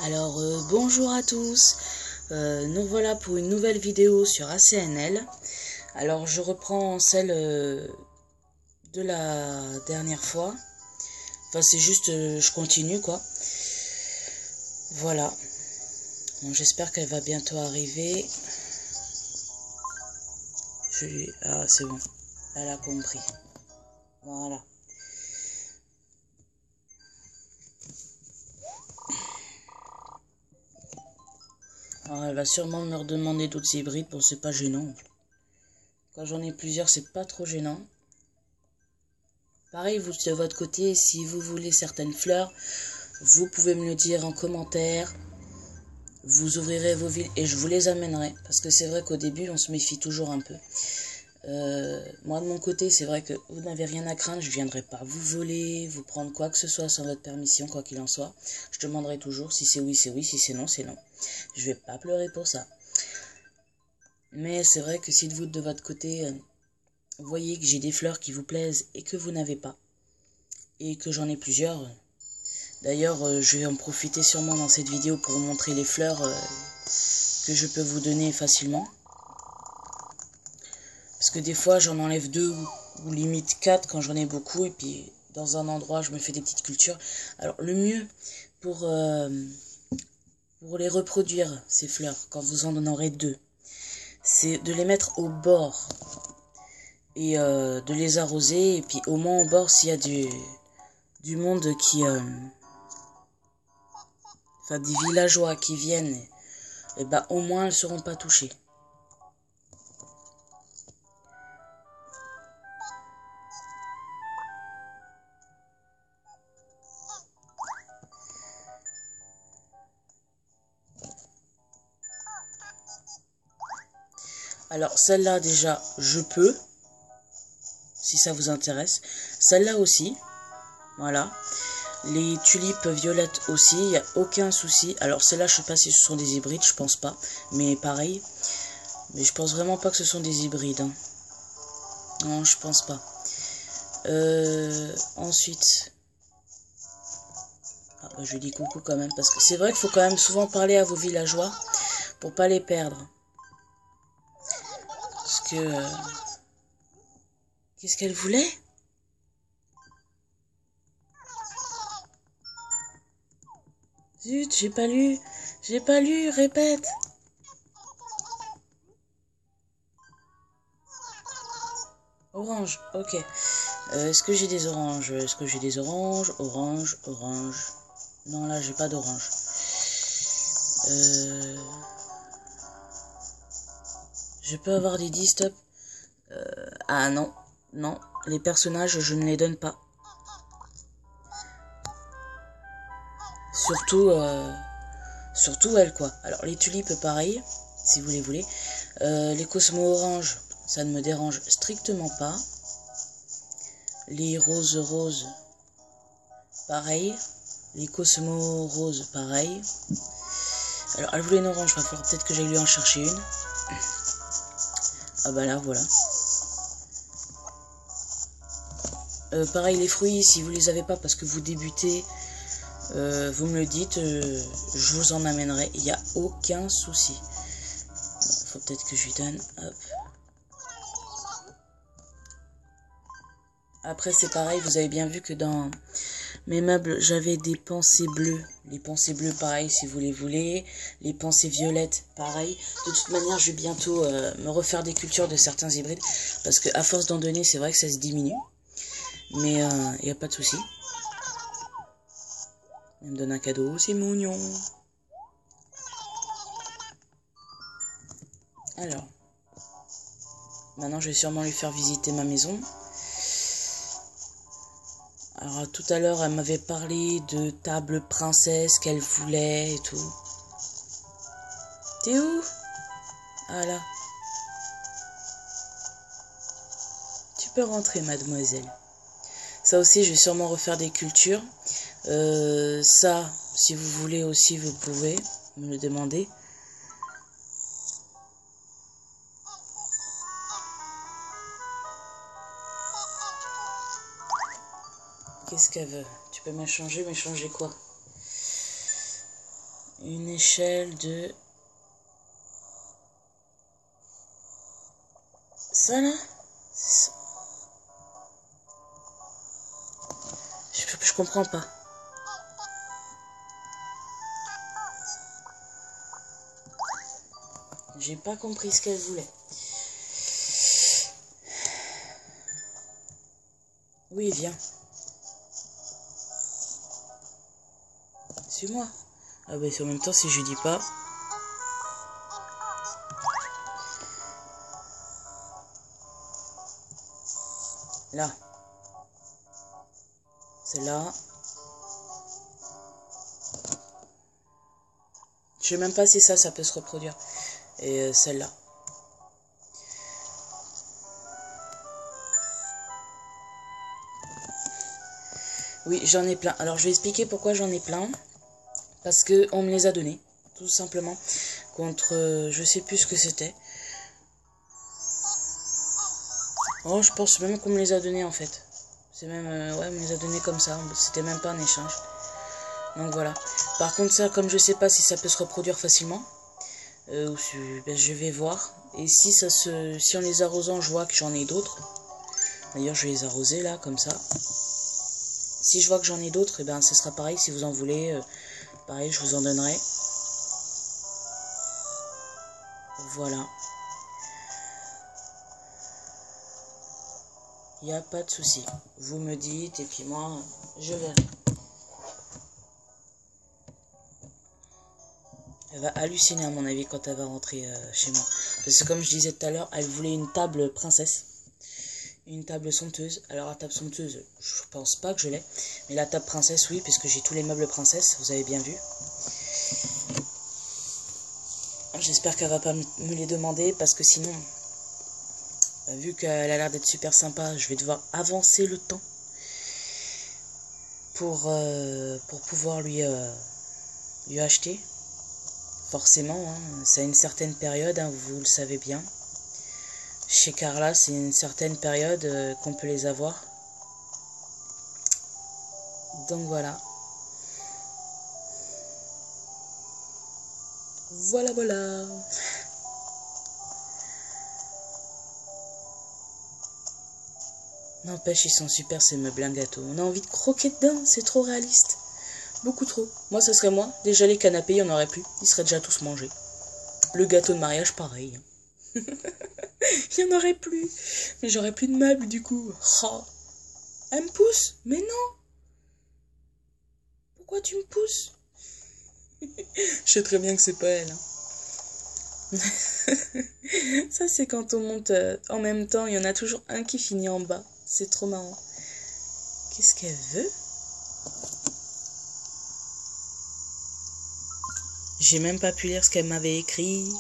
Alors bonjour à tous, nous voilà pour une nouvelle vidéo sur ACNL. Alors je reprends celle de la dernière fois, enfin c'est juste je continue quoi. Voilà, bon, j'espère qu'elle va bientôt arriver. Ah c'est bon, elle a compris, voilà. Alors elle va sûrement me redemander d'autres hybrides, bon c'est pas gênant. Quand j'en ai plusieurs c'est pas trop gênant. Pareil, vous de votre côté, si vous voulez certaines fleurs, vous pouvez me le dire en commentaire. Vous ouvrirez vos villes et je vous les amènerai. Parce que c'est vrai qu'au début, on se méfie toujours un peu. Moi, de mon côté, c'est vrai que vous n'avez rien à craindre. Je ne viendrai pas vous voler, vous prendre quoi que ce soit sans votre permission, quoi qu'il en soit. Je demanderai toujours si c'est oui, c'est oui, si c'est non, c'est non. Je vais pas pleurer pour ça. Mais c'est vrai que si vous, de votre côté, vous voyez que j'ai des fleurs qui vous plaisent et que vous n'avez pas, et que j'en ai plusieurs. D'ailleurs, je vais en profiter sûrement dans cette vidéo pour vous montrer les fleurs que je peux vous donner facilement. Parce que des fois, j'en enlève 2 ou limite 4 quand j'en ai beaucoup. Et puis, dans un endroit, je me fais des petites cultures. Alors, le mieux pour les reproduire, ces fleurs, quand vous en aurez 2, c'est de les mettre au bord. Et de les arroser. Et puis, au moins au bord, s'il y a du monde qui... enfin, des villageois qui viennent, et bah, au moins, elles ne seront pas touchées. Alors, celle-là, déjà, je peux, si ça vous intéresse. Celle-là aussi, voilà. Les tulipes violettes aussi, il n'y a aucun souci. Alors, celle-là, je ne sais pas si ce sont des hybrides, je pense pas. Mais pareil. Mais je pense vraiment pas que ce sont des hybrides. Hein. Non, je pense pas. Ensuite... Ah, bah, je lui dis coucou quand même, parce que c'est vrai qu'il faut quand même souvent parler à vos villageois pour pas les perdre. Parce que... Qu'est-ce qu'elle voulait ? Zut, j'ai pas lu. J'ai pas lu, répète. Orange, ok. Est-ce que j'ai des oranges? Est-ce que j'ai des oranges? Orange, orange. Non, là, j'ai pas d'orange. Je peux avoir des 10 stop. Ah non, non. Les personnages, je ne les donne pas. Surtout, surtout elle, quoi. Alors, les tulipes, pareil, si vous les voulez. Les cosmos orange, ça ne me dérange strictement pas. Les roses, pareil. Les cosmos roses, pareil. Alors, elle voulait une orange, il va falloir peut-être que j'aille lui en chercher une. Ah bah là, voilà. Pareil, les fruits, si vous les avez pas parce que vous débutez, vous me le dites, je vous en amènerai. Il n'y a aucun souci. Bon, faut peut-être que je lui donne. Hop. Après, c'est pareil, vous avez bien vu que dans mes meubles, j'avais des pensées bleues. Les pensées bleues, pareil, si vous les voulez. Les pensées violettes, pareil. De toute manière, je vais bientôt me refaire des cultures de certains hybrides. Parce que à force d'en donner, c'est vrai que ça se diminue. Mais il n'y a pas de souci. Elle me donne un cadeau, c'est mignon. Alors, maintenant, je vais sûrement lui faire visiter ma maison. Alors tout à l'heure, elle m'avait parlé de table princesse qu'elle voulait et tout. T'es où? Ah là. Tu peux rentrer, mademoiselle. Ça aussi, je vais sûrement refaire des cultures. Ça, si vous voulez aussi, vous pouvez me le demander. Qu'est-ce qu'elle veut? Tu peux m'échanger, mais changer quoi? une échelle de... Ça là, je comprends pas. J'ai pas compris ce qu'elle voulait. Oui, viens. Suis-moi. Ah bah en même temps, si je dis pas... Là. C'est là. Je sais même pas si ça peut se reproduire. Et celle-là. Oui, j'en ai plein. Alors, je vais expliquer pourquoi j'en ai plein. Parce que on me les a donnés, tout simplement. Contre, je sais plus ce que c'était. Oh, je pense même qu'on me les a donnés, en fait. C'est même, ouais, on me les a donnés comme ça. C'était même pas un échange. Donc, voilà. Par contre, ça, comme je sais pas si ça peut se reproduire facilement, ben, je vais voir. Et si si en les arrosant, je vois que j'en ai d'autres. D'ailleurs, je vais les arroser, là, comme ça. Si je vois que j'en ai d'autres, et ben, ce sera pareil. Si vous en voulez, pareil, je vous en donnerai. Voilà. Il n'y a pas de souci. Vous me dites, et puis moi, je verrai. Elle va halluciner, à mon avis, quand elle va rentrer chez moi. Parce que comme je disais tout à l'heure, elle voulait une table princesse. Une table somptueuse. Alors la table somptueuse, je pense pas que je l'ai. Mais la table princesse, oui, puisque j'ai tous les meubles princesse, vous avez bien vu. J'espère qu'elle va pas me les demander, parce que sinon, vu qu'elle a l'air d'être super sympa, je vais devoir avancer le temps pour pouvoir lui acheter. Forcément, hein, c'est à une certaine période, hein, vous le savez bien. Chez Carla, c'est une certaine période qu'on peut les avoir. Donc voilà. Voilà, voilà. N'empêche, ils sont super ces meubles à gâteau. On a envie de croquer dedans, c'est trop réaliste. Beaucoup trop. Moi, ce serait moi. Déjà, les canapés, il n'y en aurait plus. Ils seraient déjà tous mangés. Le gâteau de mariage, pareil. Il n'y en aurait plus. Mais j'aurais plus de meubles, du coup. Oh. Elle me pousse. Mais non. Pourquoi tu me pousses? Je sais très bien que c'est pas elle. Hein. Ça, c'est quand on monte en même temps. Il y en a toujours un qui finit en bas. C'est trop marrant. Qu'est-ce qu'elle veut? J'ai même pas pu lire ce qu'elle m'avait écrit.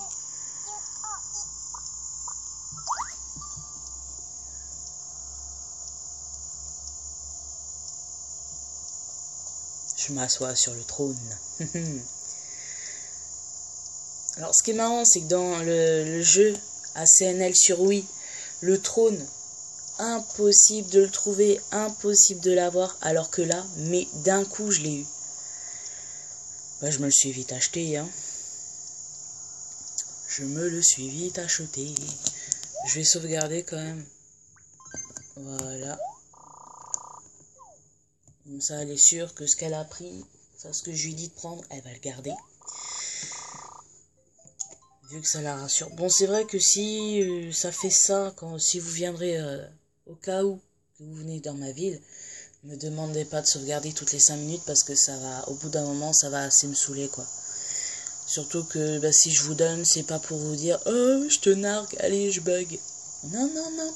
Je m'assois sur le trône. Alors, ce qui est marrant, c'est que dans le jeu ACNL sur Wii, le trône, impossible de le trouver, impossible de l'avoir, alors que là, mais d'un coup, je l'ai eu. Bah, je me le suis vite acheté, hein. Je me le suis vite acheté. Je vais sauvegarder quand même. Voilà. Comme ça, elle est sûre que ce qu'elle a pris, enfin, ce que je lui ai dit de prendre, elle va le garder. Vu que ça la rassure. Bon, c'est vrai que si ça fait ça, si vous viendrez au cas où que vous venez dans ma ville, ne me demandez pas de sauvegarder toutes les 5 minutes parce que ça va, au bout d'un moment, ça va assez me saouler, quoi. Surtout que bah, si je vous donne, c'est pas pour vous dire « Oh, je te nargue, allez, je bug ». Non, non, non.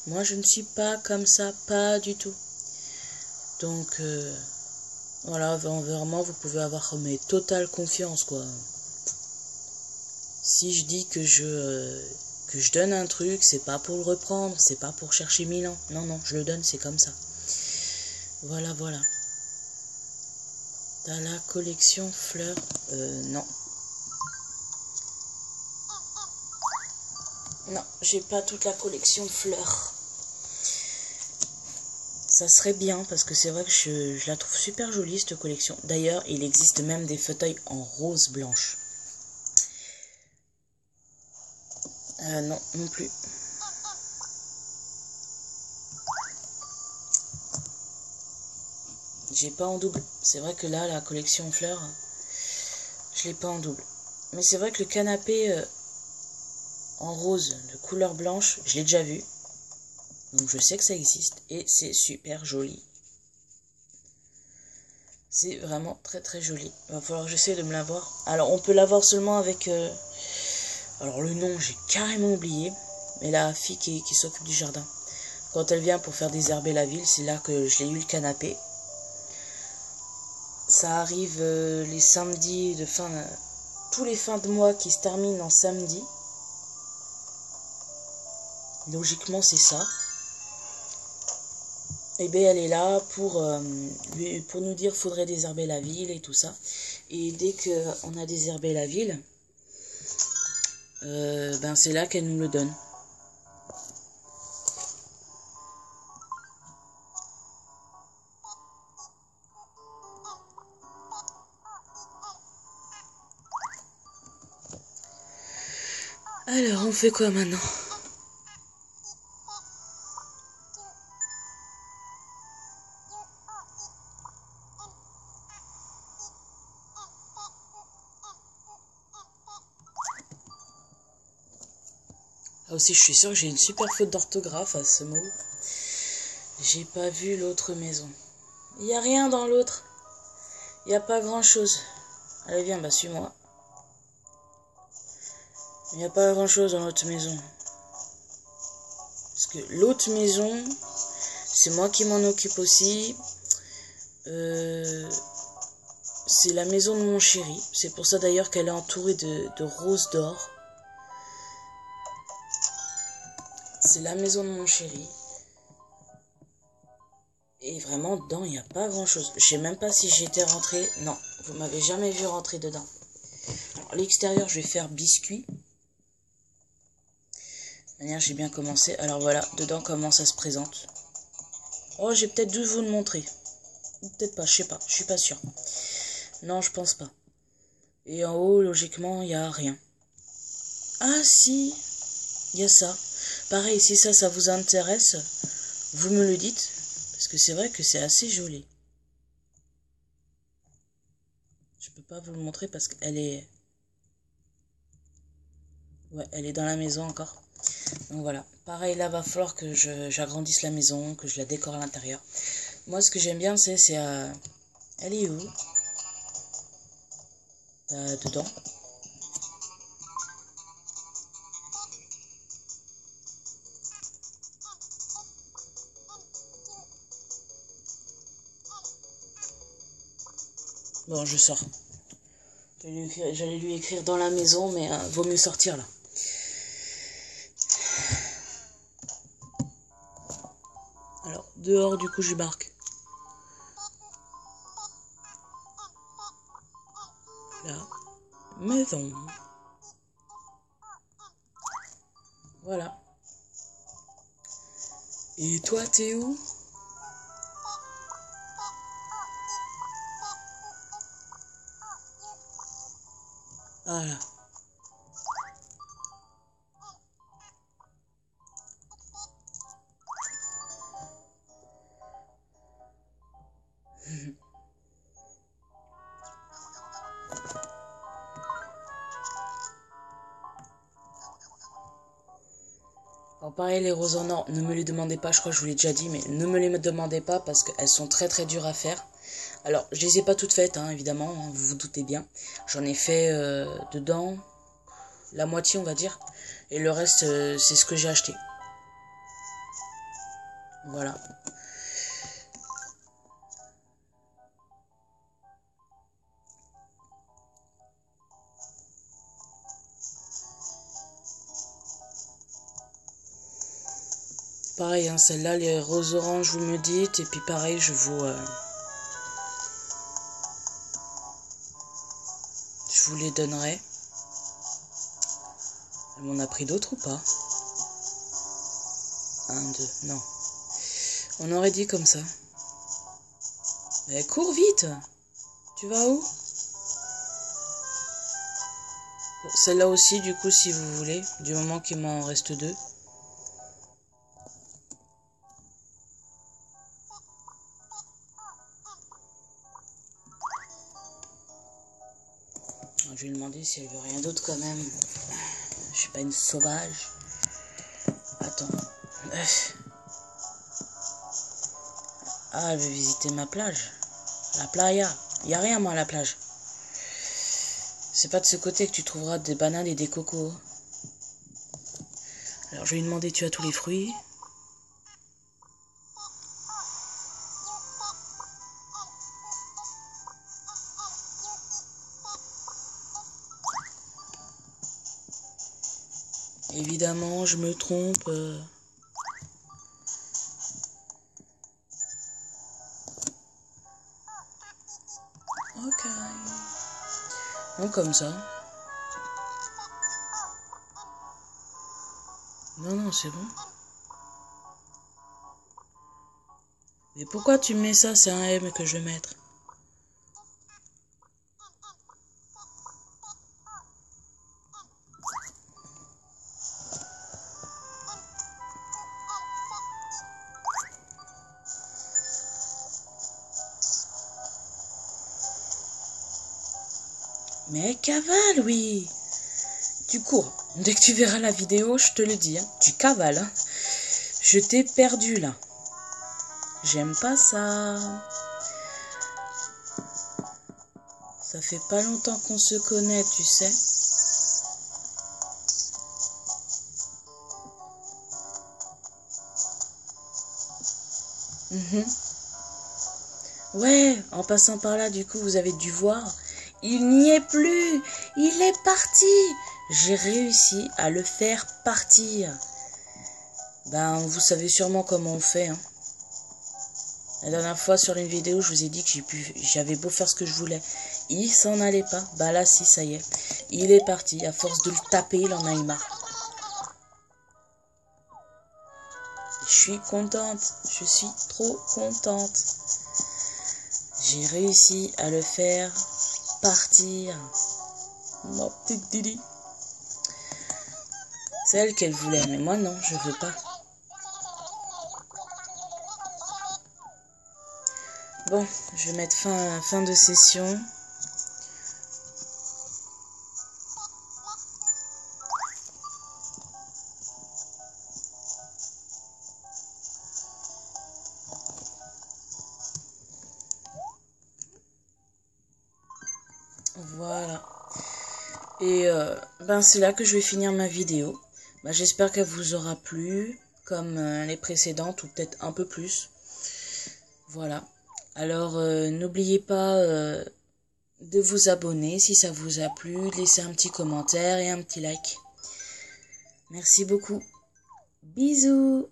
Moi, je ne suis pas comme ça, pas du tout. Donc, voilà, vraiment, vous pouvez avoir mes totale confiance, quoi. Si je dis que je donne un truc, c'est pas pour le reprendre, c'est pas pour chercher 1000 ans. Non, non, je le donne, c'est comme ça. Voilà, voilà. T'as la collection fleurs. Non. Non, j'ai pas toute la collection fleurs. Ça serait bien parce que c'est vrai que je la trouve super jolie cette collection. D'ailleurs, il existe même des fauteuils en rose blanche. Non, non plus. J'ai pas en double. C'est vrai que là, la collection fleurs, je l'ai pas en double. Mais c'est vrai que le canapé en rose de couleur blanche, je l'ai déjà vu. Donc je sais que ça existe et c'est super joli. C'est vraiment très très joli. Il va falloir que j'essaie de me l'avoir. Alors on peut l'avoir seulement avec... alors le nom j'ai carrément oublié. Mais la fille qui s'occupe du jardin. Quand elle vient pour faire désherber la ville, c'est là que je l'ai eu le canapé. Ça arrive les samedis de fin... tous les fins de mois qui se terminent en samedi. Logiquement c'est ça. Et bien elle est là pour nous dire qu'il faudrait désherber la ville et tout ça. Et dès qu'on a désherbé la ville, ben c'est là qu'elle nous le donne. Alors on fait quoi maintenant? Ah aussi, je suis sûre que j'ai une super faute d'orthographe à ce mot. J'ai pas vu l'autre maison. Il n'y a rien dans l'autre. Il n'y a pas grand chose. Allez, viens, bah suis-moi. Il n'y a pas grand chose dans l'autre maison. Parce que l'autre maison, c'est moi qui m'en occupe aussi. C'est la maison de mon chéri. C'est pour ça d'ailleurs qu'elle est entourée de roses d'or. C'est la maison de mon chéri. Et vraiment, dedans, il n'y a pas grand-chose. Je sais même pas si j'étais rentrée. Non, vous m'avez jamais vu rentrer dedans. Alors, l'extérieur, je vais faire biscuit. De manière, j'ai bien commencé. Alors voilà, dedans, comment ça se présente. Oh, j'ai peut-être dû vous le montrer. Ou peut-être pas, je sais pas. Je suis pas sûre. Non, je pense pas. Et en haut, logiquement, il n'y a rien. Ah, si, il y a ça. Pareil, si ça vous intéresse, vous me le dites. Parce que c'est vrai que c'est assez joli. Je peux pas vous le montrer parce qu'elle est... Ouais, elle est dans la maison encore. Donc voilà. Pareil, là, va falloir que j'agrandisse la maison, que je la décore à l'intérieur. Moi, ce que j'aime bien, c'est... Elle est où? Dedans. Bon, je sors. J'allais lui écrire dans la maison, mais vaut mieux sortir là. Alors, dehors, du coup, je marque. La maison. Voilà. Et toi, t'es où? Voilà. Alors pareil, les roses en or, ne me les demandez pas, je crois que je vous l'ai déjà dit, mais ne me les demandez pas parce qu'elles sont très très dures à faire. Alors, je les ai pas toutes faites, hein, évidemment, hein, vous vous doutez bien. J'en ai fait dedans la moitié, on va dire, et le reste, c'est ce que j'ai acheté. Voilà. Pareil, hein, celle-là, les roses oranges, vous me dites, et puis pareil, je vous les donnerai. Elle m'en a pris d'autres ou pas? 1, 2, non. On aurait dit comme ça. Mais cours vite. Tu vas où? Bon, celle-là aussi, du coup, si vous voulez, du moment qu'il m'en reste 2. Je vais lui demander si elle veut rien d'autre quand même. Je suis pas une sauvage. Attends. Ah, elle veut visiter ma plage. La playa. Il n'y a rien, moi, à la plage. C'est pas de ce côté que tu trouveras des bananes et des cocos. Alors, je vais lui demander, tu as tous les fruits? Évidemment, je me trompe. Ok. Non, comme ça. Non, non, c'est bon. Mais pourquoi tu mets ça? C'est un M que je vais mettre. Mais cavale, oui. Tu cours. Dès que tu verras la vidéo, je te le dis. Hein. Tu cavales. Hein. Je t'ai perdu là. J'aime pas ça. Ça fait pas longtemps qu'on se connaît, tu sais. Ouais, en passant par là, du coup, vous avez dû voir. Il n'y est plus. Il est parti. J'ai réussi à le faire partir. Ben, vous savez sûrement comment on fait. Hein. La dernière fois, sur une vidéo, je vous ai dit que j'avais beau faire ce que je voulais. Il s'en allait pas. Bah là, si, ça y est. Il est parti. À force de le taper, il en a eu marre. Je suis contente. Je suis trop contente. J'ai réussi à le faire partir. Ma petite Didi. C'est elle qu'elle voulait, mais moi non, je veux pas. Bon, je vais mettre fin de session. Voilà. Et ben c'est là que je vais finir ma vidéo. Ben, j'espère qu'elle vous aura plu, comme les précédentes, ou peut-être un peu plus. Voilà. Alors, n'oubliez pas de vous abonner si ça vous a plu, de laisser un petit commentaire et un petit like. Merci beaucoup. Bisous.